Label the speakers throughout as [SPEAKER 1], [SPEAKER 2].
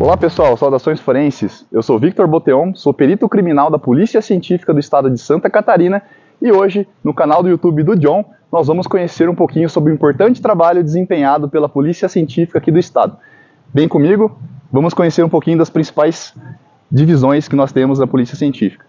[SPEAKER 1] Olá pessoal, saudações forenses. Eu sou Victor Boteon, sou perito criminal da Polícia Científica do Estado de Santa Catarina e hoje, no canal do YouTube do John, nós vamos conhecer um pouquinho sobre o importante trabalho desempenhado pela Polícia Científica aqui do Estado. Vem comigo, vamos conhecer um pouquinho das principais divisões que nós temos na Polícia Científica.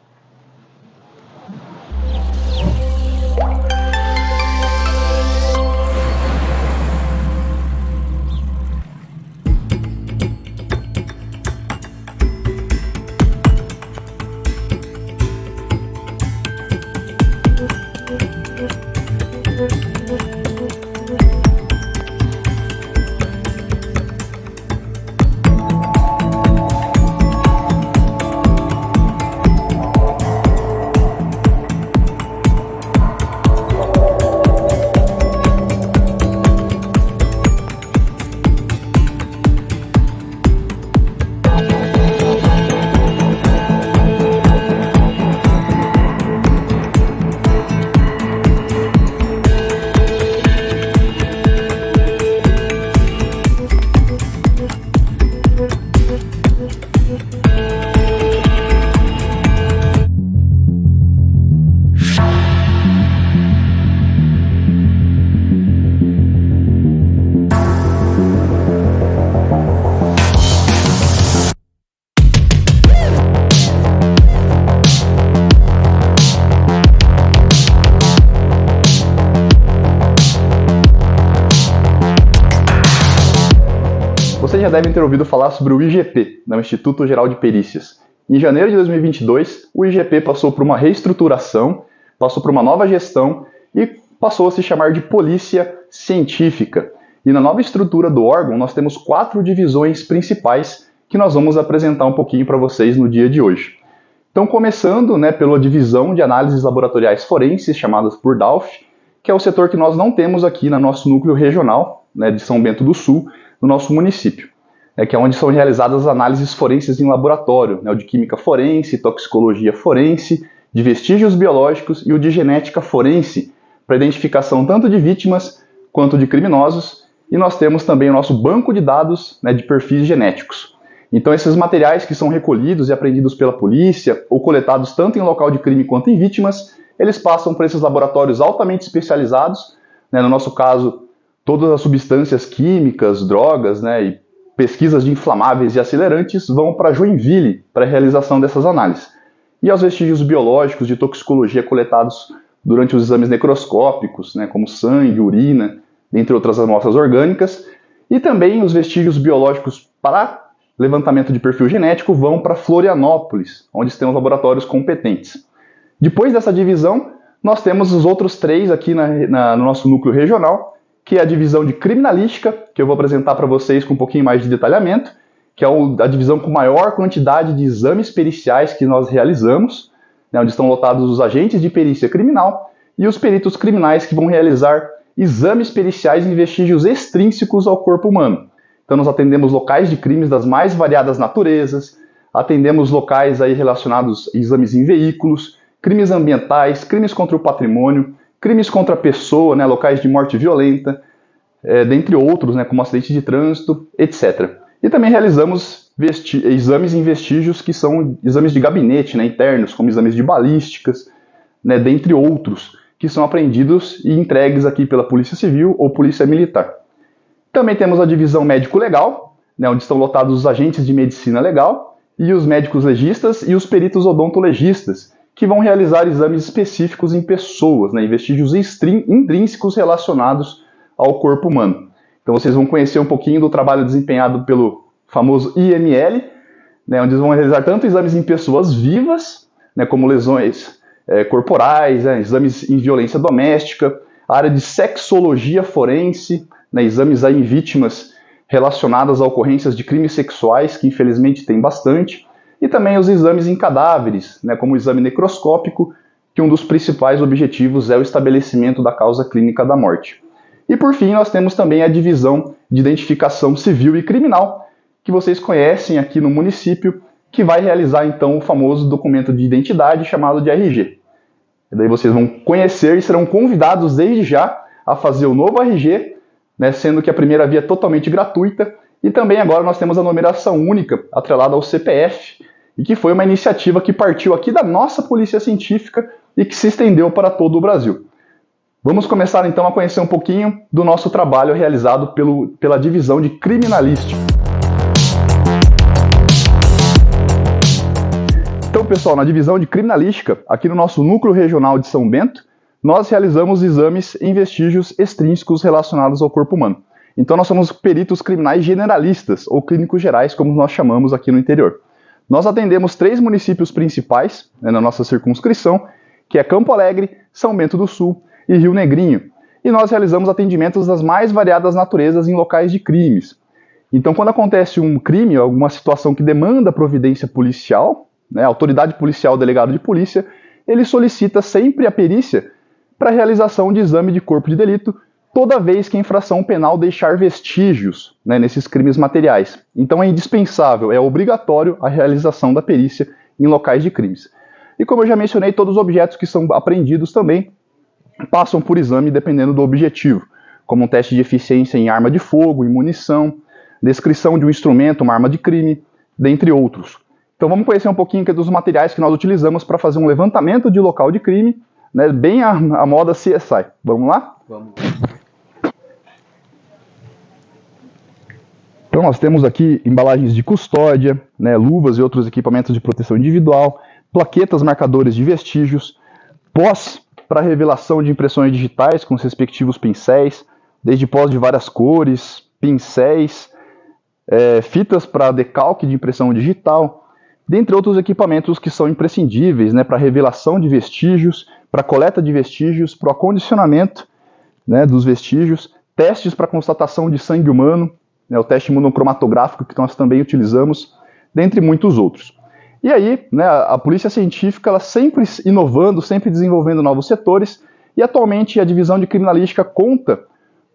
[SPEAKER 1] Vocês já devem ter ouvido falar sobre o IGP, o Instituto Geral de Perícias. Em janeiro de 2022, o IGP passou por uma reestruturação, passou por uma nova gestão e passou a se chamar de Polícia Científica. E na nova estrutura do órgão, nós temos 4 divisões principais que nós vamos apresentar um pouquinho para vocês no dia de hoje. Então, começando pela divisão de análises laboratoriais forenses, chamadas por DALF, que é o setor que nós não temos aqui no nosso núcleo regional, de São Bento do Sul, no nosso município, que é onde são realizadas as análises forenses em laboratório, o de química forense, toxicologia forense, de vestígios biológicos e o de genética forense, para identificação tanto de vítimas quanto de criminosos, e nós temos também o nosso banco de dados de perfis genéticos. Então esses materiais que são recolhidos e apreendidos pela polícia, ou coletados tanto em local de crime quanto em vítimas, eles passam por esses laboratórios altamente especializados, no nosso caso, todas as substâncias químicas, drogas, e pesquisas de inflamáveis e acelerantes vão para Joinville para a realização dessas análises. E aos vestígios biológicos de toxicologia coletados durante os exames necroscópicos, como sangue, urina, dentre outras amostras orgânicas, e também os vestígios biológicos para levantamento de perfil genético vão para Florianópolis, onde temos laboratórios competentes. Depois dessa divisão, nós temos os outros 3 aqui no nosso núcleo regional, que é a divisão de criminalística, que eu vou apresentar para vocês com um pouquinho mais de detalhamento, que é a divisão com maior quantidade de exames periciais que nós realizamos, onde estão lotados os agentes de perícia criminal e os peritos criminais que vão realizar exames periciais em vestígios extrínsecos ao corpo humano. Então nós atendemos locais de crimes das mais variadas naturezas, atendemos locais aí relacionados a exames em veículos, crimes ambientais, crimes contra o patrimônio, crimes contra a pessoa, locais de morte violenta, dentre outros, como acidente de trânsito, etc. E também realizamos exames em vestígios que são exames de gabinete, internos, como exames de balísticas, dentre outros, que são apreendidos e entregues aqui pela Polícia Civil ou Polícia Militar. Também temos a divisão médico-legal, onde estão lotados os agentes de medicina legal e os médicos legistas e os peritos odontolegistas, que vão realizar exames específicos em pessoas, em vestígios intrínsecos relacionados ao corpo humano. Então vocês vão conhecer um pouquinho do trabalho desempenhado pelo famoso IML, onde eles vão realizar tanto exames em pessoas vivas, como lesões corporais, exames em violência doméstica, a área de sexologia forense, exames em vítimas relacionadas a ocorrências de crimes sexuais, que infelizmente tem bastante, e também os exames em cadáveres, como o exame necroscópico, que um dos principais objetivos é o estabelecimento da causa clínica da morte. E por fim, nós temos também a divisão de identificação civil e criminal, que vocês conhecem aqui no município, que vai realizar então o famoso documento de identidade chamado de RG. E daí vocês vão conhecer e serão convidados desde já a fazer o novo RG, sendo que a primeira via é totalmente gratuita, E também agora nós temos a numeração única atrelada ao CPF, e que foi uma iniciativa que partiu aqui da nossa Polícia Científica e que se estendeu para todo o Brasil. Vamos começar então a conhecer um pouquinho do nosso trabalho realizado pela Divisão de Criminalística. Então, pessoal, na Divisão de Criminalística, aqui no nosso Núcleo Regional de São Bento, nós realizamos exames em vestígios extrínsecos relacionados ao corpo humano. Então, nós somos peritos criminais generalistas, ou clínicos gerais, como nós chamamos aqui no interior. Nós atendemos 3 municípios principais, na nossa circunscrição, que é Campo Alegre, São Bento do Sul e Rio Negrinho. E nós realizamos atendimentos das mais variadas naturezas em locais de crimes. Então, quando acontece um crime, alguma situação que demanda providência policial, a autoridade policial, o delegado de polícia, ele solicita sempre a perícia para a realização de exame de corpo de delito, toda vez que a infração penal deixar vestígios nesses crimes materiais. Então é indispensável, é obrigatório a realização da perícia em locais de crimes. E como eu já mencionei, todos os objetos que são apreendidos também passam por exame dependendo do objetivo, como um teste de eficiência em arma de fogo, em munição, descrição de um instrumento, uma arma de crime, dentre outros. Então vamos conhecer um pouquinho dos materiais que nós utilizamos para fazer um levantamento de local de crime, bem a moda CSI. Vamos lá?
[SPEAKER 2] Vamos.
[SPEAKER 1] Então nós temos aqui embalagens de custódia, luvas e outros equipamentos de proteção individual, plaquetas marcadores de vestígios, pós para revelação de impressões digitais com os respectivos pincéis, desde pós de várias cores, pincéis, fitas para decalque de impressão digital, dentre outros equipamentos que são imprescindíveis para revelação de vestígios, para coleta de vestígios, para o acondicionamento dos vestígios, testes para constatação de sangue humano, o teste imunocromatográfico que nós também utilizamos, dentre muitos outros. E aí, a Polícia Científica ela sempre inovando, sempre desenvolvendo novos setores, e atualmente a Divisão de Criminalística conta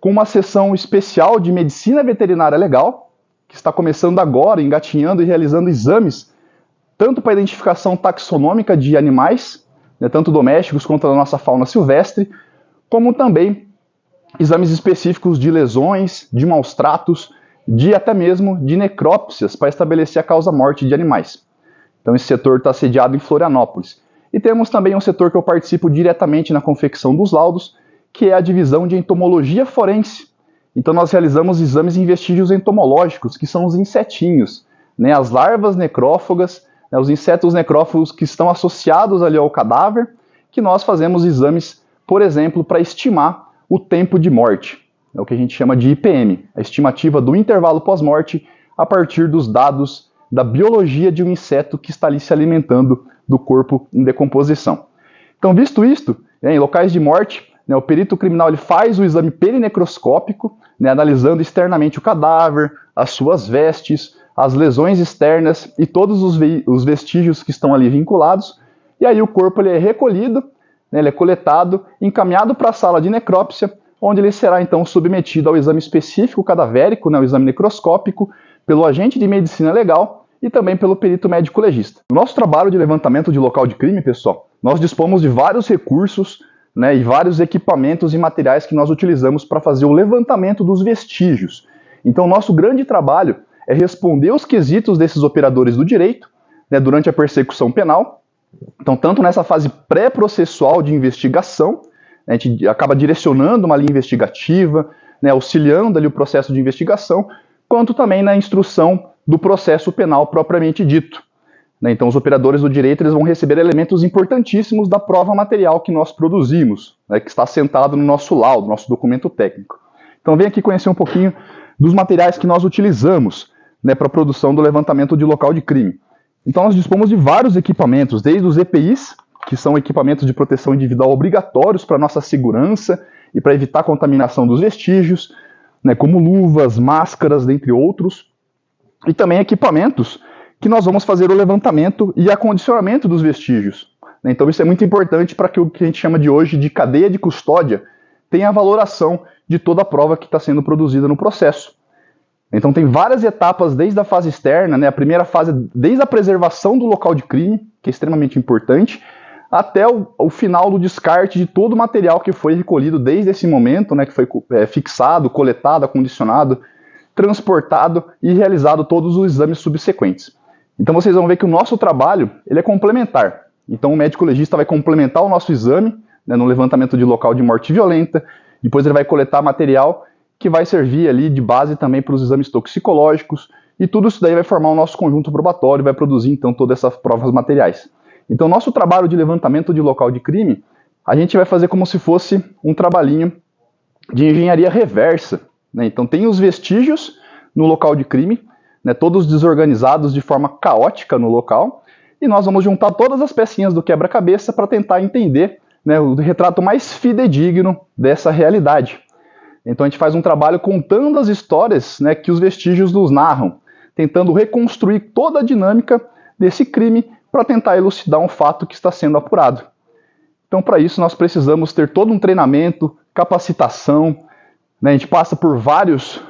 [SPEAKER 1] com uma seção especial de Medicina Veterinária Legal, que está começando agora, engatinhando e realizando exames, tanto para identificação taxonômica de animais, tanto domésticos quanto da nossa fauna silvestre, como também exames específicos de lesões, de maus tratos, até mesmo de necrópsias para estabelecer a causa-morte de animais. Então esse setor está sediado em Florianópolis. E temos também um setor que eu participo diretamente na confecção dos laudos, que é a divisão de entomologia forense. Então nós realizamos exames em vestígios entomológicos, que são os insetinhos, as larvas necrófagas, os insetos necrófagos que estão associados ali ao cadáver, que nós fazemos exames, por exemplo, para estimar o tempo de morte. É o que a gente chama de IPM, a estimativa do intervalo pós-morte a partir dos dados da biologia de um inseto que está ali se alimentando do corpo em decomposição. Então, visto isto, em locais de morte, o perito criminal ele faz o exame perinecroscópico, analisando externamente o cadáver, as suas vestes, as lesões externas e todos os vestígios que estão ali vinculados, e aí o corpo ele é recolhido, ele é coletado, encaminhado para a sala de necrópsia, onde ele será então submetido ao exame específico cadavérico, o exame necroscópico, pelo agente de medicina legal e também pelo perito médico legista. No nosso trabalho de levantamento de local de crime, pessoal, nós dispomos de vários recursos e vários equipamentos e materiais que nós utilizamos para fazer o levantamento dos vestígios. Então, nosso grande trabalho é responder os quesitos desses operadores do direito durante a persecução penal. Então, tanto nessa fase pré-processual de investigação, a gente acaba direcionando uma linha investigativa, auxiliando ali o processo de investigação, quanto também na instrução do processo penal propriamente dito. Então, os operadores do direito eles vão receber elementos importantíssimos da prova material que nós produzimos, que está assentado no nosso laudo, nosso documento técnico. Então, vem aqui conhecer um pouquinho dos materiais que nós utilizamos para a produção do levantamento de local de crime. Então, nós dispomos de vários equipamentos, desde os EPIs, que são equipamentos de proteção individual obrigatórios para nossa segurança e para evitar a contaminação dos vestígios, como luvas, máscaras, dentre outros, e também equipamentos que nós vamos fazer o levantamento e acondicionamento dos vestígios. Então isso é muito importante para que o que a gente chama de hoje de cadeia de custódia tenha a valoração de toda a prova que está sendo produzida no processo. Então tem várias etapas desde a fase externa, a primeira fase desde a preservação do local de crime, que é extremamente importante, até o final do descarte de todo o material que foi recolhido desde esse momento, que foi fixado, coletado, acondicionado, transportado e realizado todos os exames subsequentes. Então vocês vão ver que o nosso trabalho ele é complementar. Então o médico legista vai complementar o nosso exame, né, no levantamento de local de morte violenta, depois ele vai coletar material que vai servir ali de base também para os exames toxicológicos, e tudo isso daí vai formar o nosso conjunto probatório e vai produzir então todas essas provas materiais. Então nosso trabalho de levantamento de local de crime, a gente vai fazer como se fosse um trabalhinho de engenharia reversa, né? Então tem os vestígios no local de crime, né, todos desorganizados de forma caótica no local, e nós vamos juntar todas as pecinhas do quebra-cabeça para tentar entender, né, o retrato mais fidedigno dessa realidade. Então a gente faz um trabalho contando as histórias, né, que os vestígios nos narram, tentando reconstruir toda a dinâmica desse crime para tentar elucidar um fato que está sendo apurado. Então para isso nós precisamos ter todo um treinamento, capacitação, né, a gente passa por vários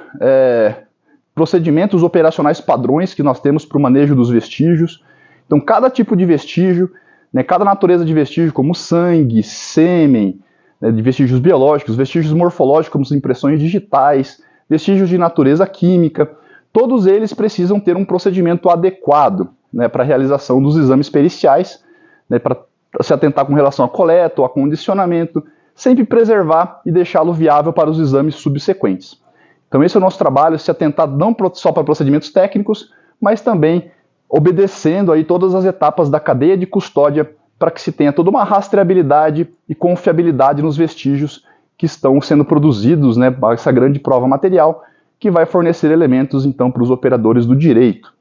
[SPEAKER 1] procedimentos operacionais padrões que nós temos para o manejo dos vestígios. Então cada tipo de vestígio, né, cada natureza de vestígio, como sangue, sêmen, né, de vestígios biológicos, vestígios morfológicos, como impressões digitais, vestígios de natureza química, todos eles precisam ter um procedimento adequado, né, para a realização dos exames periciais, né, para se atentar com relação a coleta ou acondicionamento, sempre preservar e deixá-lo viável para os exames subsequentes. Então esse é o nosso trabalho, se atentar não só para procedimentos técnicos, mas também obedecendo aí todas as etapas da cadeia de custódia para que se tenha toda uma rastreabilidade e confiabilidade nos vestígios que estão sendo produzidos, né, essa grande prova material que vai fornecer elementos então para os operadores do direito.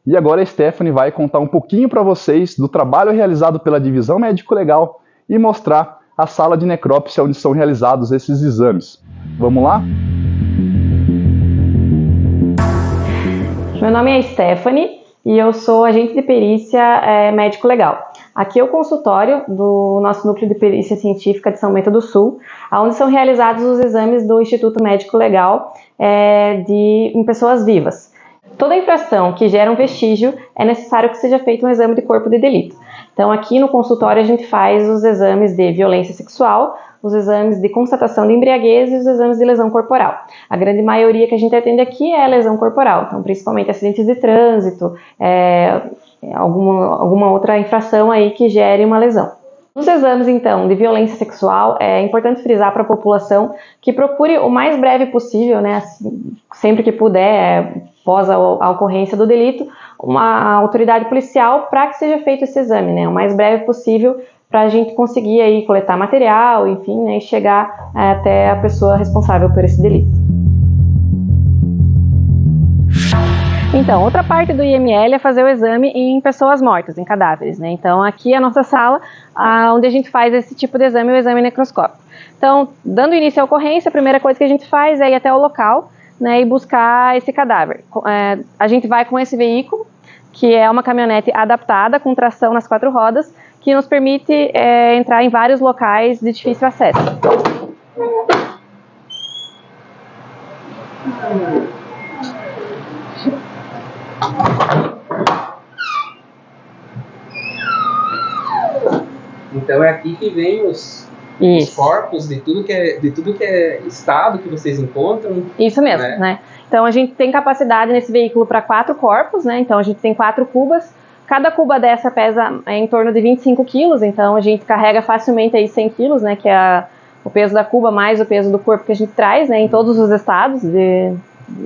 [SPEAKER 1] E agora a Stephanie vai contar um pouquinho para vocês do trabalho realizado pela Divisão Médico-Legal e mostrar a sala de necrópsia onde são realizados esses exames. Vamos lá?
[SPEAKER 2] Meu nome é Stephanie e eu sou agente de perícia médico-legal. Aqui é o consultório do nosso Núcleo de Perícia Científica de São Bento do Sul, onde são realizados os exames do Instituto Médico-Legal em pessoas vivas. Toda infração que gera um vestígio é necessário que seja feito um exame de corpo de delito. Então aqui no consultório a gente faz os exames de violência sexual, os exames de constatação de embriaguez e os exames de lesão corporal. A grande maioria que a gente atende aqui é lesão corporal, então principalmente acidentes de trânsito, alguma outra infração aí que gere uma lesão. Nos exames, então, de violência sexual, é importante frisar para a população que procure o mais breve possível, né, sempre que puder, após a ocorrência do delito, uma autoridade policial para que seja feito esse exame, né, o mais breve possível, para a gente conseguir aí coletar material, enfim, né, e chegar até a pessoa responsável por esse delito. Então, outra parte do IML é fazer o exame em pessoas mortas, em cadáveres, né? Então, aqui é a nossa sala, onde a gente faz esse tipo de exame, o exame necroscópico. Então, dando início à ocorrência, a primeira coisa que a gente faz é ir até o local, né, e buscar esse cadáver. A gente vai com esse veículo, que é uma caminhonete adaptada, com tração nas 4 rodas, que nos permite entrar em vários locais de difícil acesso.
[SPEAKER 3] Então é aqui que vem os corpos de tudo que é estado que vocês encontram.
[SPEAKER 2] Isso mesmo, né? Então a gente tem capacidade nesse veículo para 4 corpos, né? Então a gente tem 4 cubas. Cada cuba dessa pesa em torno de 25 quilos, então a gente carrega facilmente aí 100 quilos, né? Que é o peso da cuba mais o peso do corpo que a gente traz, né? Em todos os estados,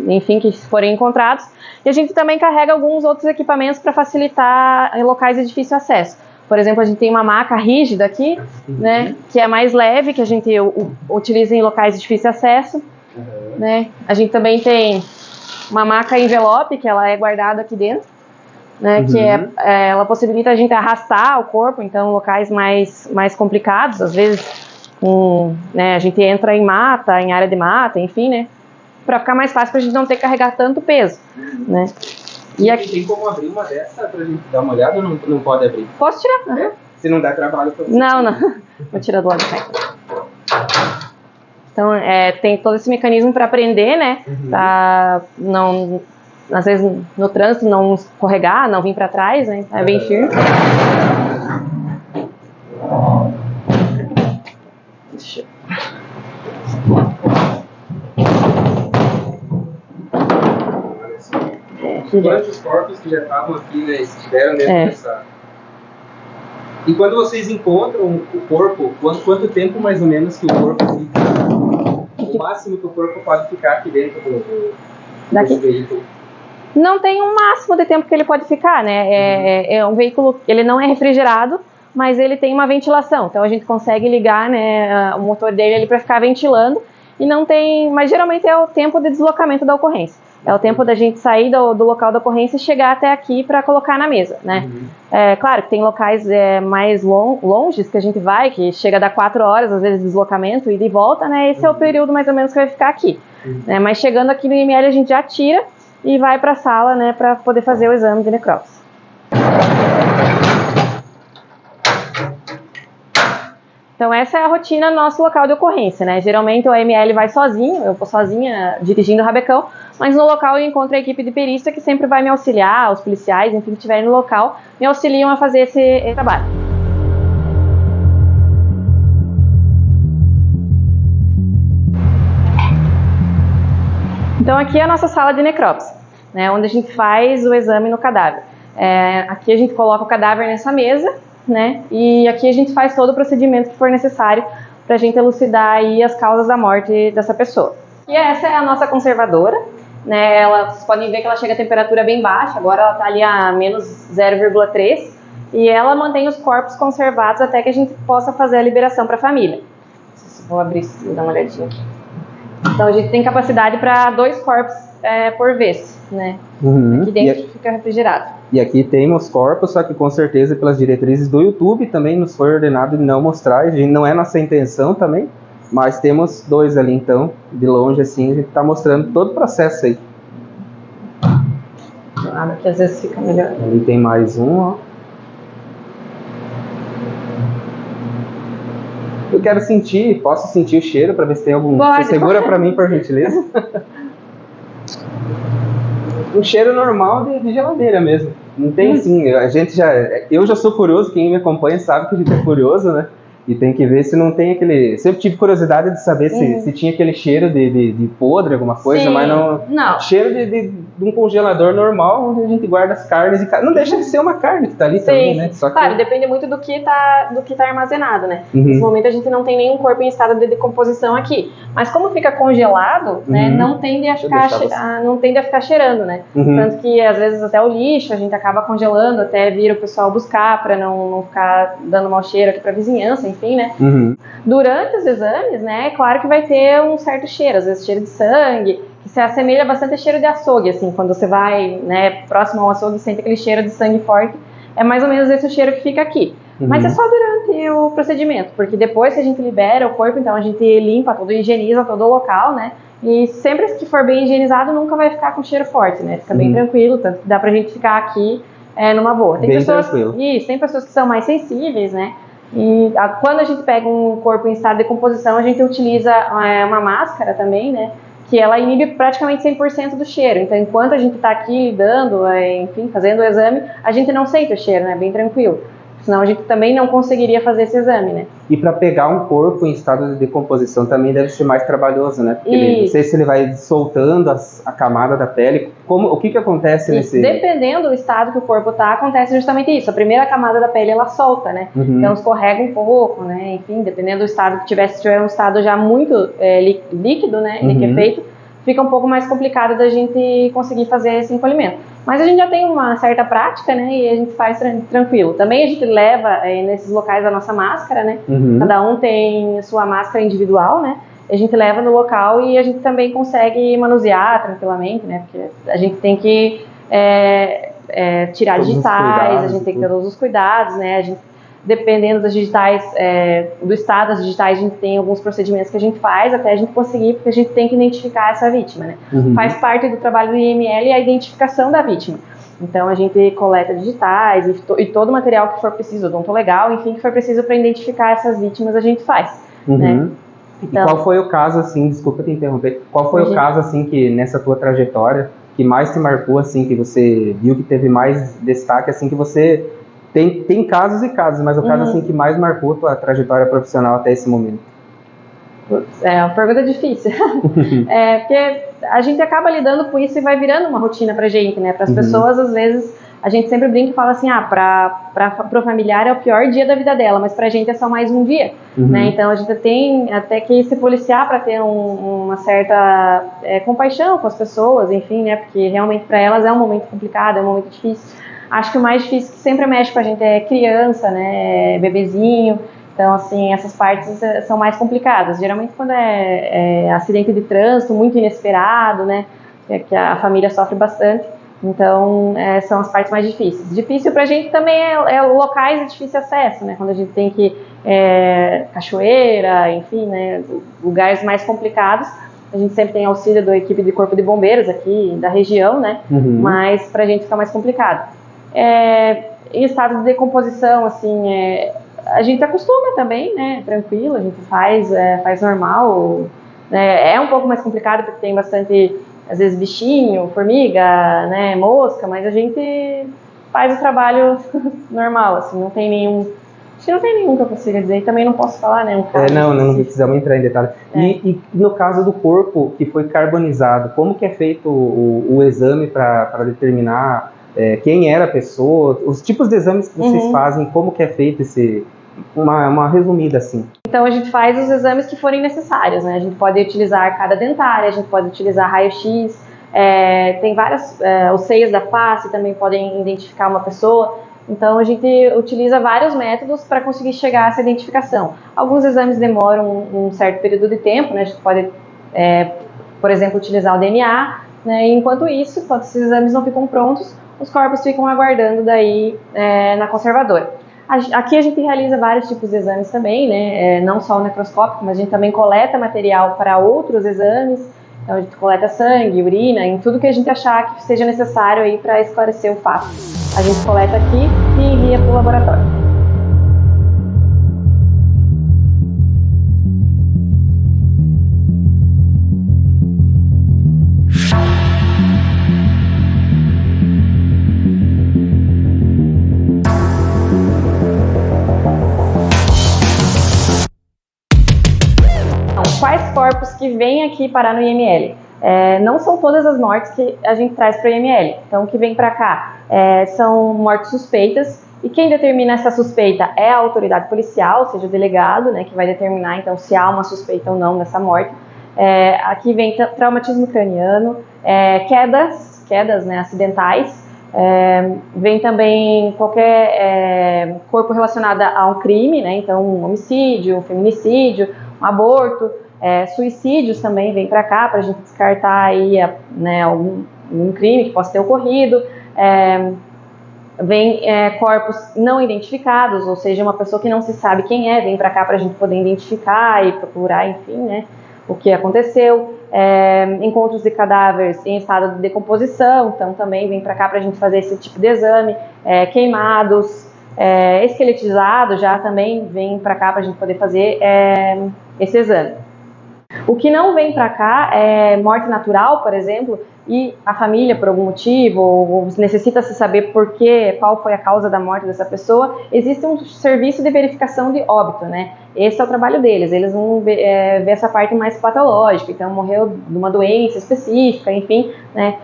[SPEAKER 2] enfim, que forem encontrados. E a gente também carrega alguns outros equipamentos para facilitar em locais de difícil acesso. Por exemplo, a gente tem uma maca rígida aqui, né, que é mais leve, que a gente utiliza em locais de difícil acesso. Né? A gente também tem uma maca envelope, que ela é guardada aqui dentro, né, que ela possibilita a gente arrastar o corpo, então, em locais mais complicados, às vezes, né, a gente entra em mata, em área de mata, enfim, né, para ficar mais fácil para a gente não ter que carregar tanto peso, né.
[SPEAKER 3] E aqui tem como abrir uma dessa pra gente dar uma olhada ou não pode abrir?
[SPEAKER 2] Posso tirar?
[SPEAKER 3] É? Se não dá trabalho pra você.
[SPEAKER 2] Não. Vou tirar do lado de cá. Então, tem todo esse mecanismo para prender, né? Pra não, às vezes, no trânsito, não escorregar, não vir para trás, né? É bem firme. Deixa eu...
[SPEAKER 3] quantos corpos que já estavam aqui, né, estiveram dentro dessa... E quando vocês encontram o corpo, quanto tempo mais ou menos que o corpo fica? O máximo que o corpo pode ficar aqui dentro desse veículo?
[SPEAKER 2] Não tem um máximo de tempo que ele pode ficar, né? É um veículo, ele não é refrigerado, mas ele tem uma ventilação. Então a gente consegue ligar, né, o motor dele para ficar ventilando e não tem... Mas geralmente é o tempo de deslocamento da ocorrência. É o tempo da gente sair do local da ocorrência e chegar até aqui para colocar na mesa, né? Claro que tem locais mais longes que a gente vai, que chega a dar 4 horas, às vezes, de deslocamento e de volta, né? Esse é o período mais ou menos que vai ficar aqui. Mas chegando aqui no IML a gente já tira e vai para a sala, né, para poder fazer o exame de necrópsia. Então essa é a rotina do nosso local de ocorrência, né? Geralmente o IML vai sozinho, eu vou sozinha dirigindo o rabecão, mas no local eu encontro a equipe de perícia que sempre vai me auxiliar, os policiais, enfim, que estiverem no local, me auxiliam a fazer esse trabalho. Então aqui é a nossa sala de necrópsia, né, onde a gente faz o exame no cadáver. Aqui a gente coloca o cadáver nessa mesa, né, e aqui a gente faz todo o procedimento que for necessário para a gente elucidar aí as causas da morte dessa pessoa. E essa é a nossa conservadora, né, vocês podem ver que ela chega a temperatura bem baixa, agora ela está ali a menos 0,3, e ela mantém os corpos conservados até que a gente possa fazer a liberação para a família. Vou abrir e dar uma olhadinha aqui. Então a gente tem capacidade para 2 corpos por vez, né? Aqui dentro fica refrigerado.
[SPEAKER 4] E aqui temos corpos, só que com certeza pelas diretrizes do YouTube também nos foi ordenado de não mostrar, não é nossa intenção também, mas temos 2 ali então, de longe assim, a gente está mostrando todo o processo aí.
[SPEAKER 2] Nada que às vezes fica melhor.
[SPEAKER 4] Ali tem mais um, ó. Eu quero sentir, posso sentir o cheiro para ver se tem algum...
[SPEAKER 2] Pode,
[SPEAKER 4] você segura para mim, por gentileza? Um cheiro normal de geladeira mesmo. Não tem assim, eu já sou curioso, quem me acompanha sabe que a gente é curioso, né? E tem que ver se não tem aquele... Sempre tive curiosidade de saber se tinha aquele cheiro de podre, alguma coisa, mas não. Cheiro de um congelador normal, onde a gente guarda as carnes e... Não deixa de ser uma carne que tá ali também, né?
[SPEAKER 2] Só que... Claro, depende muito do que tá armazenado, né? Nesse momento a gente não tem nenhum corpo em estado de decomposição aqui. Mas como fica congelado, né, não tende a ficar cheirando, né? Tanto que às vezes até o lixo a gente acaba congelando, até vir o pessoal buscar para não ficar dando mau cheiro aqui para vizinhança, enfim, né? Durante os exames, né, é claro que vai ter um certo cheiro, às vezes cheiro de sangue, que se assemelha bastante a cheiro de açougue, assim, quando você vai, né, próximo ao açougue e sente aquele cheiro de sangue forte, é mais ou menos esse o cheiro que fica aqui. Mas é só durante o procedimento, porque depois que a gente libera o corpo, então a gente limpa tudo, higieniza todo o local, né, e sempre que for bem higienizado nunca vai ficar com cheiro forte, né, fica bem tranquilo, tanto que dá pra gente ficar aqui numa boa. Tem pessoas que são mais sensíveis, né, e quando a gente pega um corpo em estado de decomposição, a gente utiliza uma máscara também, né, que ela inibe praticamente 100% do cheiro. Então, enquanto a gente está aqui lidando, enfim, fazendo o exame, a gente não sente o cheiro, né, bem tranquilo. Senão a gente também não conseguiria fazer esse exame, né.
[SPEAKER 4] E para pegar um corpo em estado de decomposição também deve ser mais trabalhoso, né? Porque não sei se ele vai soltando a camada da pele. O que acontece nesse...
[SPEAKER 2] Dependendo do estado que o corpo está, acontece justamente isso. A primeira camada da pele, ela solta, né? Então escorrega um pouco, né? Enfim, dependendo do estado que tiver, se tiver um estado já muito líquido, né? Liquefeito, fica um pouco mais complicado da gente conseguir fazer esse encolhimento. Mas a gente já tem uma certa prática, né, e a gente faz tranquilo. Também a gente leva nesses locais a nossa máscara, né, cada um tem sua máscara individual, né, a gente leva no local e a gente também consegue manusear tranquilamente, né, porque a gente tem que tirar digitais, a gente tem que ter todos os cuidados, né, a gente, dependendo das digitais, do estado das digitais, a gente tem alguns procedimentos que a gente faz até a gente conseguir, porque a gente tem que identificar essa vítima, né? Faz parte do trabalho do IML a identificação da vítima. Então a gente coleta digitais e todo o material que for preciso, odontolegal, enfim, que for preciso para identificar essas vítimas, a gente faz, né?
[SPEAKER 4] Então, e qual foi o caso, assim, desculpa te interromper, qual foi o caso, assim, que nessa tua trajetória, que mais te marcou, assim, que você viu que teve mais destaque, assim, que você... Tem casos e casos, mas o caso assim que mais marcou a tua trajetória profissional até esse momento?
[SPEAKER 2] É uma pergunta difícil. Porque a gente acaba lidando com isso e vai virando uma rotina pra gente, né? Para as pessoas, às vezes, a gente sempre brinca e fala assim, pro familiar é o pior dia da vida dela, mas pra gente é só mais um dia, né? Então a gente tem até que se policiar para ter uma certa compaixão com as pessoas, enfim, né? Porque realmente para elas é um momento complicado, é um momento difícil. Acho que o mais difícil que sempre mexe com a gente é criança, né? Bebezinho. Então, assim, essas partes são mais complicadas. Geralmente quando é acidente de trânsito, muito inesperado, né? Que a família sofre bastante. Então, são as partes mais difíceis. Difícil pra gente também é locais de difícil acesso, né? Quando a gente tem que cachoeira, enfim, né? Lugares mais complicados. A gente sempre tem auxílio da equipe de corpo de bombeiros aqui da região, né? Mas pra gente fica mais complicado. Em estado de decomposição, assim, a gente acostuma também, né? Tranquilo, a gente faz normal. É um pouco mais complicado porque tem bastante, às vezes, bichinho, formiga, né? Mosca, mas a gente faz o trabalho normal, assim, não tem nenhum. Acho que não tem nenhum que eu consiga dizer, e também não posso falar, né?
[SPEAKER 4] Não precisamos entrar em detalhes. E no caso do corpo que foi carbonizado, como que é feito o exame para determinar quem era a pessoa, os tipos de exames que vocês fazem, como que é feito uma resumida assim?
[SPEAKER 2] Então a gente faz os exames que forem necessários, né? A gente pode utilizar arcada dentária, a gente pode utilizar raio-x, tem várias, os seios da face também podem identificar uma pessoa. Então a gente utiliza vários métodos para conseguir chegar a essa identificação. Alguns exames demoram um certo período de tempo, né? A gente pode, por exemplo, utilizar o DNA, né? Enquanto esses exames não ficam prontos, os corpos ficam aguardando daí na conservadora. Aqui a gente realiza vários tipos de exames também, né? Não só o necroscópico, mas a gente também coleta material para outros exames. Então a gente coleta sangue, urina, em tudo que a gente achar que seja necessário aí para esclarecer o fato. A gente coleta aqui e envia para o laboratório. Quais corpos que vêm aqui parar no IML? Não são todas as mortes que a gente traz para o IML. Então, o que vem para cá são mortes suspeitas, e quem determina essa suspeita é a autoridade policial, ou seja, o delegado, né, que vai determinar então se há uma suspeita ou não dessa morte. Aqui vem traumatismo craniano, quedas, né, acidentais. Vem também qualquer corpo relacionado a um crime, né, então um homicídio, um feminicídio, um aborto. Suicídios também vem para cá para a gente descartar aí, né, algum crime que possa ter ocorrido. Vem corpos não identificados, ou seja, uma pessoa que não se sabe quem vem para cá para a gente poder identificar e procurar, enfim, né, o que aconteceu. Encontros de cadáveres em estado de decomposição, então também vem para cá para a gente fazer esse tipo de exame. Queimados, esqueletizados já também vem para cá para a gente poder fazer esse exame. O que não vem para cá é morte natural, por exemplo, e a família, por algum motivo, ou necessita se saber qual foi a causa da morte dessa pessoa. Existe um serviço de verificação de óbito, né? Esse é o trabalho deles, eles vão ver essa parte mais patológica, então morreu de uma doença específica, enfim, né?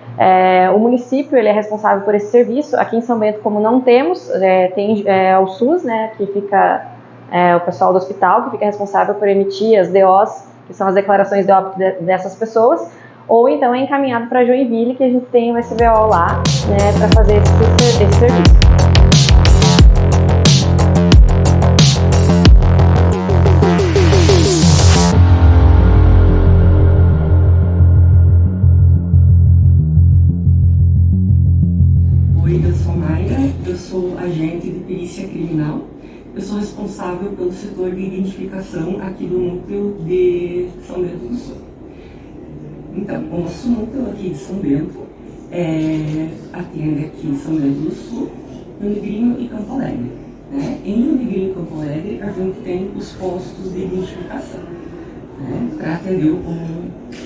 [SPEAKER 2] O município ele é responsável por esse serviço. Aqui em São Bento, como não temos, tem o SUS, né, que fica, o pessoal do hospital, que fica responsável por emitir as DOs, que são as declarações de óbito dessas pessoas, ou então é encaminhado para Joinville, que a gente tem o SBO lá, né, para fazer esse serviço.
[SPEAKER 5] Oi, eu sou Mayra, eu sou agente de perícia criminal. Eu sou responsável pelo setor de identificação aqui do núcleo de São Bento do Sul. Então, o nosso núcleo aqui de São Bento atende aqui São Bento do Sul, Rio Negrinho e Campo Alegre. Em Rio Negrinho e Campo Alegre, a gente tem os postos de identificação, para atender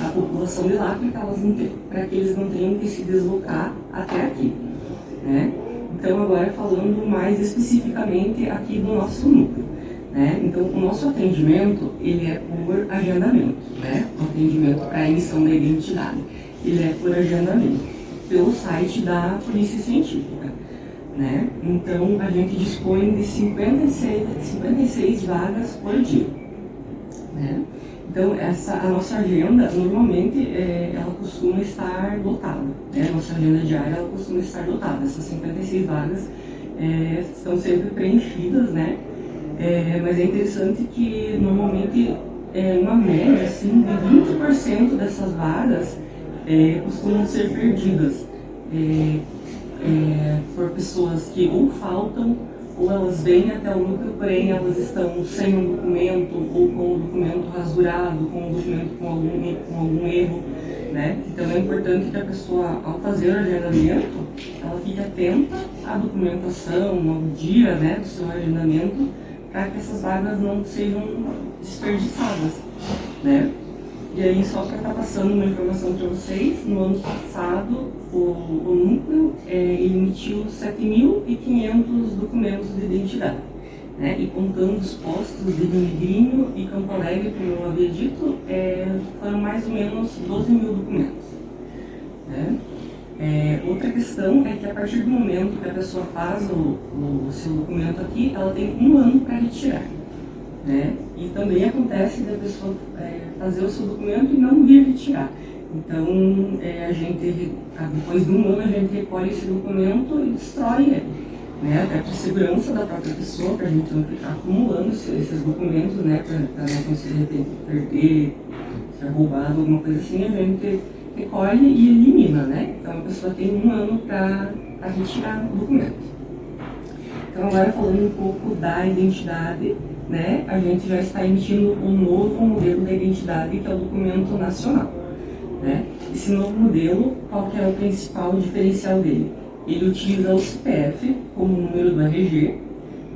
[SPEAKER 5] a população de lá, para que eles não tenham que se deslocar até aqui. Então, agora falando mais especificamente aqui do nosso núcleo. né? Então, o nosso atendimento, ele é por agendamento, né? O atendimento para a emissão da identidade, ele é por agendamento, pelo site da Polícia Científica, né? Então, a gente dispõe de 56 vagas por dia, né? Então, a nossa agenda, normalmente, ela costuma estar lotada, né? A nossa agenda diária, ela costuma estar lotada. Essas 56 vagas estão sempre preenchidas, né? Mas é interessante que, normalmente, uma média, assim, de 20% dessas vagas costumam ser perdidas por pessoas que ou faltam, ou elas vêm até o núcleo, porém elas estão sem um documento, ou com o documento rasurado, com um documento com algum erro, né? Então é importante que a pessoa, ao fazer o agendamento, ela fique atenta à documentação, ao dia, né, do seu agendamento, para que essas vagas não sejam desperdiçadas, né? E aí, só para estar passando uma informação para vocês, no ano passado, o núcleo emitiu 7.500 documentos de identidade, né? E contando os postos de Rio Negrinho e Campo Alegre, como eu havia dito, foram mais ou menos 12 mil documentos, né? Outra questão é que a partir do momento que a pessoa faz o seu documento aqui, ela tem um ano para retirar, né? E também acontece da pessoa fazer o seu documento e não vir retirar. Então, a gente, depois de um ano, a gente recolhe esse documento e destrói ele, né? Até por segurança da própria pessoa, para a gente não ficar acumulando esses documentos, né? Para não conseguir perder, ser roubado, alguma coisa assim, a gente recolhe e elimina, né? Então, a pessoa tem um ano para retirar o documento. Então, agora falando um pouco da identidade, né, a gente já está emitindo um novo modelo da identidade, que é o documento nacional, né? Esse novo modelo, qual que é o principal diferencial dele? Ele utiliza o CPF como número do RG,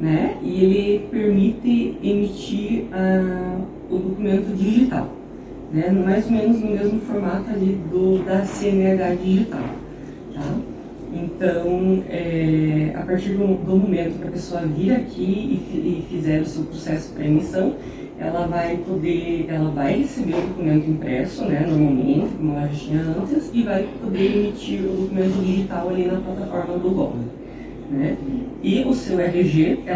[SPEAKER 5] né, e ele permite emitir o documento digital, né, mais ou menos no mesmo formato ali da CNH digital, tá? Então, a partir do momento que a pessoa vir aqui e fizer o seu processo para emissão, ela vai receber o documento impresso, né, normalmente, como ela já tinha antes, e vai poder emitir o documento digital ali na plataforma do GOV, né? E o seu RG, se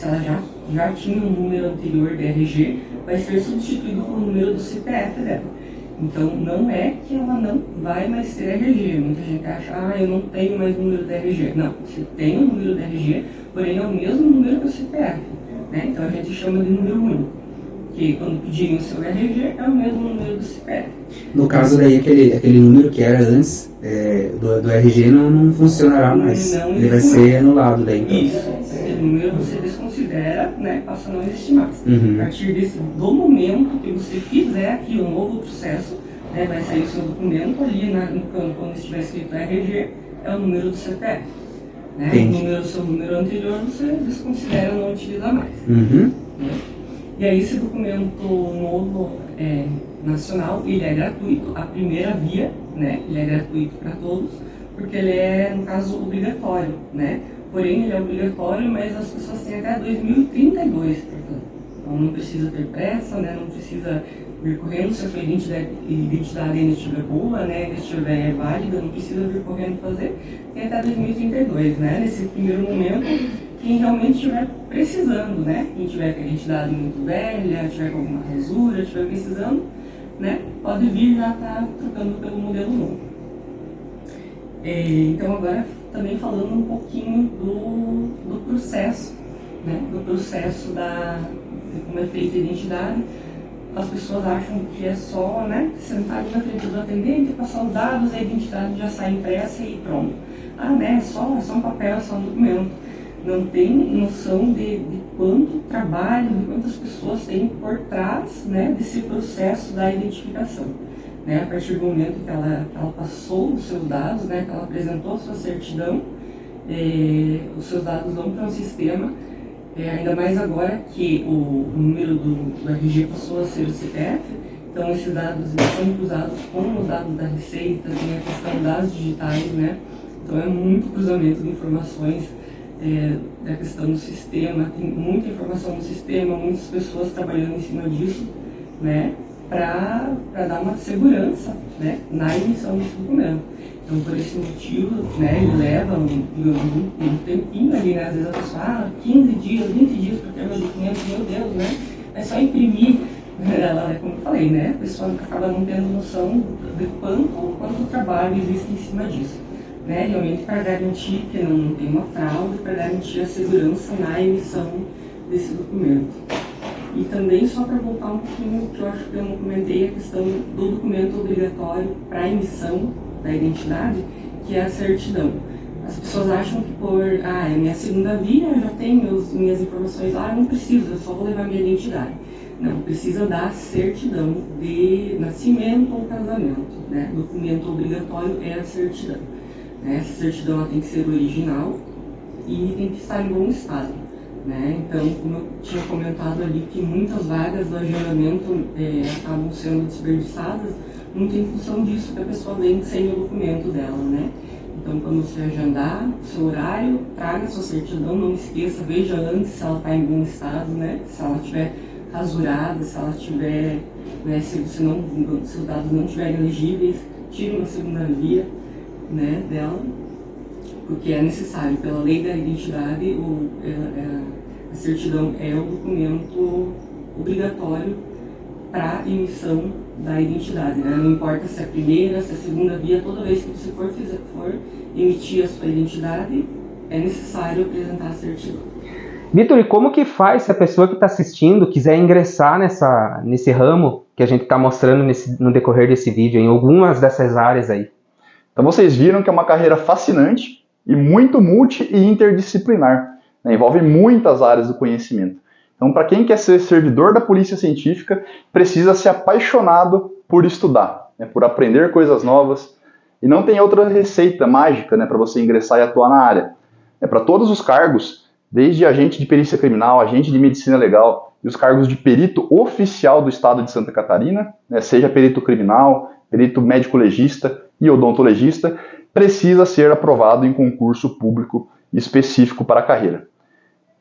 [SPEAKER 5] ela já tinha um número anterior de RG, vai ser substituído por um número do CPF dela. Então, não é que ela não vai mais ter RG. Muita gente acha, eu não tenho mais número de RG. Não, você tem o número de RG, porém é o mesmo número que o CPF, né? Então, a gente chama de número único, que quando pedirem o seu RG, é o mesmo número do CPF.
[SPEAKER 6] No caso daí, aquele número que era antes do RG não funcionará mais. Ele vai ser anulado daí, então.
[SPEAKER 5] Isso, esse número você desconsidera, né, passa a não existir mais. A partir do momento que você fizer aqui um novo processo, né, vai sair o seu documento ali no campo onde estiver escrito RG, é o número do CPF. Né? O seu número anterior você desconsidera, não utiliza mais. Né? E aí esse documento novo nacional, ele é gratuito, a primeira via, né, ele é gratuito para todos, porque ele é, no caso, obrigatório, né? Porém, ele é obrigatório, mas as pessoas têm até 2032 para fazer. Então não precisa ter pressa, né? Não precisa vir correndo, se a sua identidade ainda estiver boa, né? Ainda estiver válida, não precisa vir correndo fazer, tem até 2032, né? Nesse primeiro momento, quem realmente estiver precisando, né? Quem tiver com a identidade muito velha, tiver com alguma rasura, estiver precisando, né? Pode vir já estar trocando pelo modelo novo. Então agora também falando um pouquinho do processo, né? Do processo de como é feita a identidade. As pessoas acham que é só, né, sentar ali na frente do atendente, passar os dados, a identidade já sai impressa e pronto. Né, é só um papel, é só um documento. Não tem noção de quanto trabalho, de quantas pessoas tem por trás, né, desse processo da identificação. Né, a partir do momento que ela passou os seus dados, né, que ela apresentou a sua certidão, os seus dados vão para um sistema, ainda mais agora que o número do RG passou a ser o CPF, então esses dados são cruzados com os dados da Receita, tem a questão das digitais, né, então é muito cruzamento de informações da questão do sistema, tem muita informação no sistema, muitas pessoas trabalhando em cima disso, né, para dar uma segurança, né, na emissão desse documento. Então, por esse motivo, né, ele leva um tempinho ali, né, às vezes a pessoa, 15 dias, 20 dias para ter meu documento, meu Deus, né, é só imprimir. Ela, como eu falei, né, a pessoa acaba não tendo noção de quanto trabalho existe em cima disso. Né, realmente para garantir que não tem uma fraude, para garantir a segurança na emissão desse documento. E também, só para voltar um pouquinho, que eu acho que eu não comentei, a questão do documento obrigatório para emissão da identidade, que é a certidão. As pessoas acham que é minha segunda via, eu já tenho minhas informações lá, eu não preciso, eu só vou levar minha identidade. Não, precisa dar certidão de nascimento ou casamento, né? O documento obrigatório é a certidão. Essa certidão ela tem que ser original e tem que estar em bom estado. Né? Então, como eu tinha comentado ali, que muitas vagas do agendamento acabam sendo desperdiçadas, muito em função disso, que a pessoa vem sem o documento dela. Né? Então, quando você agendar o seu horário, traga a sua certidão, não esqueça, veja antes se ela está em bom estado, né? Se ela estiver rasurada, se ela estiver, né, se os dados não estiverem legíveis, tire uma segunda via, né, dela, porque é necessário, pela lei da identidade, a certidão é o documento obrigatório para emissão da identidade, né? Não importa se é a primeira, se é a segunda via, toda vez que você for emitir a sua identidade, é necessário apresentar a certidão.
[SPEAKER 4] Vitor, e como que faz se a pessoa que está assistindo quiser ingressar nesse ramo que a gente está mostrando no decorrer desse vídeo, em algumas dessas áreas aí?
[SPEAKER 1] Então vocês viram que é uma carreira fascinante e muito multi e interdisciplinar, né? Envolve muitas áreas do conhecimento. Então, para quem quer ser servidor da polícia científica, precisa ser apaixonado por estudar, né? Por aprender coisas novas. E não tem outra receita mágica, né, para você ingressar e atuar na área. Para todos os cargos, desde agente de perícia criminal, agente de medicina legal e os cargos de perito oficial do estado de Santa Catarina, né, seja perito criminal, perito médico-legista e odontologista, precisa ser aprovado em concurso público específico para a carreira.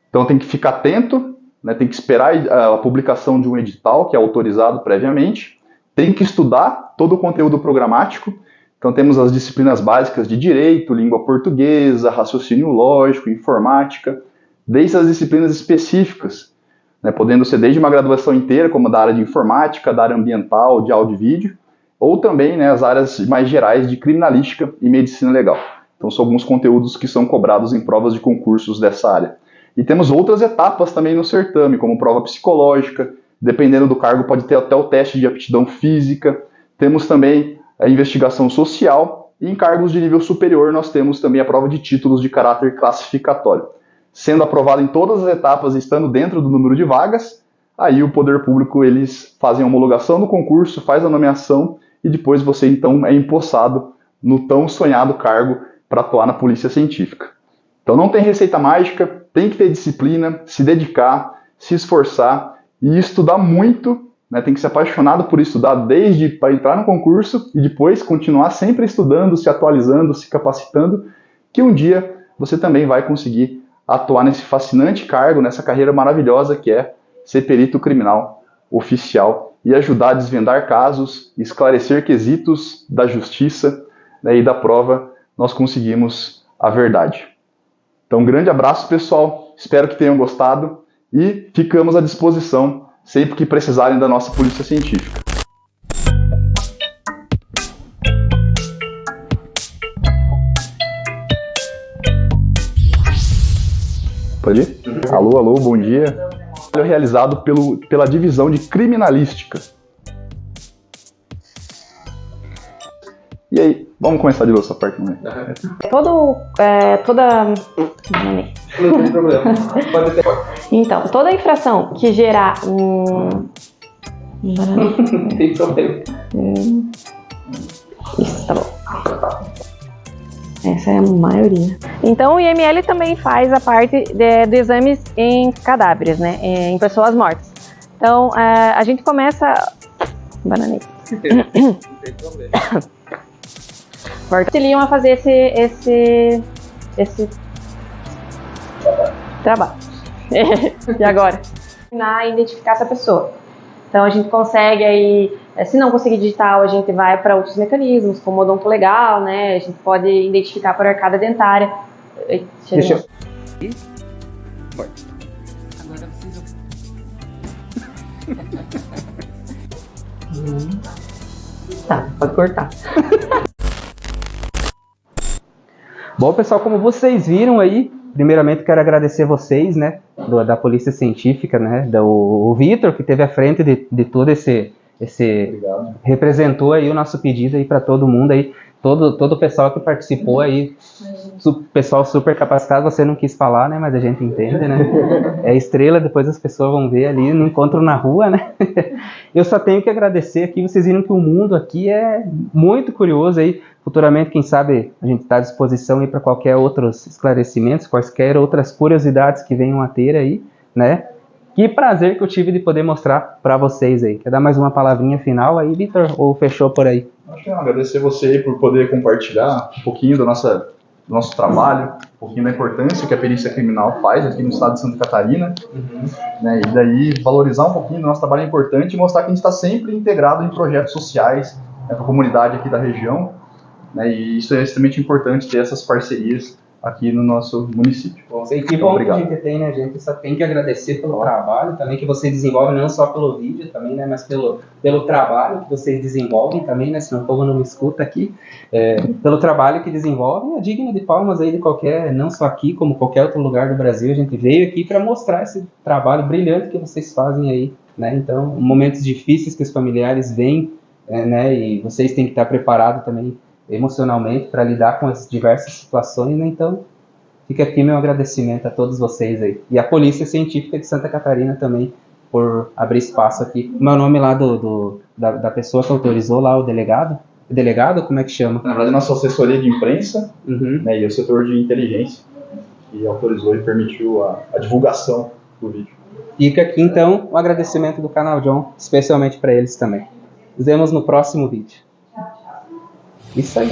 [SPEAKER 1] Então tem que ficar atento, né, tem que esperar a publicação de um edital que é autorizado previamente, tem que estudar todo o conteúdo programático. Então temos as disciplinas básicas de direito, língua portuguesa, raciocínio lógico, informática, desde as disciplinas específicas, né, podendo ser desde uma graduação inteira, como da área de informática, da área ambiental, de áudio e vídeo, ou também, né, as áreas mais gerais de criminalística e medicina legal. Então são alguns conteúdos que são cobrados em provas de concursos dessa área. E temos outras etapas também no certame, como prova psicológica, dependendo do cargo pode ter até o teste de aptidão física, temos também a investigação social, e em cargos de nível superior nós temos também a prova de títulos de caráter classificatório. Sendo aprovado em todas as etapas e estando dentro do número de vagas, aí o poder público eles fazem a homologação do concurso, faz a nomeação e depois você então é empossado no tão sonhado cargo para atuar na polícia científica. Então não tem receita mágica, tem que ter disciplina, se dedicar, se esforçar e estudar muito, né? Tem que ser apaixonado por estudar desde para entrar no concurso e depois continuar sempre estudando, se atualizando, se capacitando, que um dia você também vai conseguir atuar nesse fascinante cargo, nessa carreira maravilhosa que é ser perito criminal oficial e ajudar a desvendar casos, esclarecer quesitos da justiça, né, e da prova nós conseguimos a verdade. Então, um grande abraço, pessoal. Espero que tenham gostado e ficamos à disposição sempre que precisarem da nossa polícia científica. Pode ir? Alô, alô, bom dia. Realizado pela divisão de criminalística. E aí, vamos começar de novo essa parte, né?
[SPEAKER 2] Toda...
[SPEAKER 3] Não tem problema. Pode ter.
[SPEAKER 2] Então, toda infração que gerar um...
[SPEAKER 3] Não tem problema.
[SPEAKER 2] Isso, tá bom. Essa é a maioria. Então, o IML também faz a parte de exames em cadáveres, né? Em pessoas mortas. Então, a gente começa... Bananete.
[SPEAKER 3] Não tem problema.
[SPEAKER 2] Auxiliam a fazer esse trabalho. E agora? Identificar essa pessoa. Então a gente consegue aí, se não conseguir digital, a gente vai para outros mecanismos, como odonto legal, né? A gente pode identificar por arcada dentária.
[SPEAKER 4] Deixa eu...
[SPEAKER 5] Agora vocês
[SPEAKER 2] Tá, pode cortar.
[SPEAKER 4] Bom, pessoal, como vocês viram aí, primeiramente quero agradecer vocês, né, da Polícia Científica, né, o Vitor, que teve à frente de todo esse representou aí o nosso pedido aí para todo mundo aí, todo o pessoal que participou aí, pessoal super capacitado, você não quis falar, né, mas a gente entende, né, é estrela, depois as pessoas vão ver ali no encontro na rua, né. Eu só tenho que agradecer aqui, vocês viram que o mundo aqui é muito curioso aí. Futuramente, quem sabe, a gente está à disposição aí para qualquer outros esclarecimentos, quaisquer outras curiosidades que venham a ter aí, né? Que prazer que eu tive de poder mostrar para vocês aí. Quer dar mais uma palavrinha final aí, Vitor? Ou fechou por aí?
[SPEAKER 1] Acho que agradecer você aí por poder compartilhar um pouquinho do nosso trabalho, um pouquinho da importância que a perícia criminal faz aqui no estado de Santa Catarina, né? E daí valorizar um pouquinho do nosso trabalho é importante e mostrar que a gente está sempre integrado em projetos sociais, né, para a comunidade aqui da região. Né, e isso é extremamente importante, ter essas parcerias aqui no nosso município.
[SPEAKER 4] Bom, e que bom que a gente tem, né, gente? Só tem que agradecer pelo trabalho também que vocês desenvolvem, não só pelo vídeo também, né, mas pelo trabalho que vocês desenvolvem também, né, senão o povo não me escuta aqui, pelo trabalho que desenvolvem, é digno de palmas aí de qualquer, não só aqui, como qualquer outro lugar do Brasil. A gente veio aqui para mostrar esse trabalho brilhante que vocês fazem aí, né, então, momentos difíceis que os familiares vêm, né, e vocês têm que estar preparados também emocionalmente para lidar com as diversas situações, né? Então fica aqui meu agradecimento a todos vocês aí e a Polícia Científica de Santa Catarina também por abrir espaço aqui. O meu nome lá da pessoa que autorizou lá, o delegado, como é que chama?
[SPEAKER 1] Na verdade, nossa assessoria de imprensa, né, e o setor de inteligência que autorizou e permitiu a divulgação do vídeo.
[SPEAKER 4] Fica aqui então o agradecimento do canal John, especialmente para eles também. Nos vemos no próximo vídeo. Isso aí.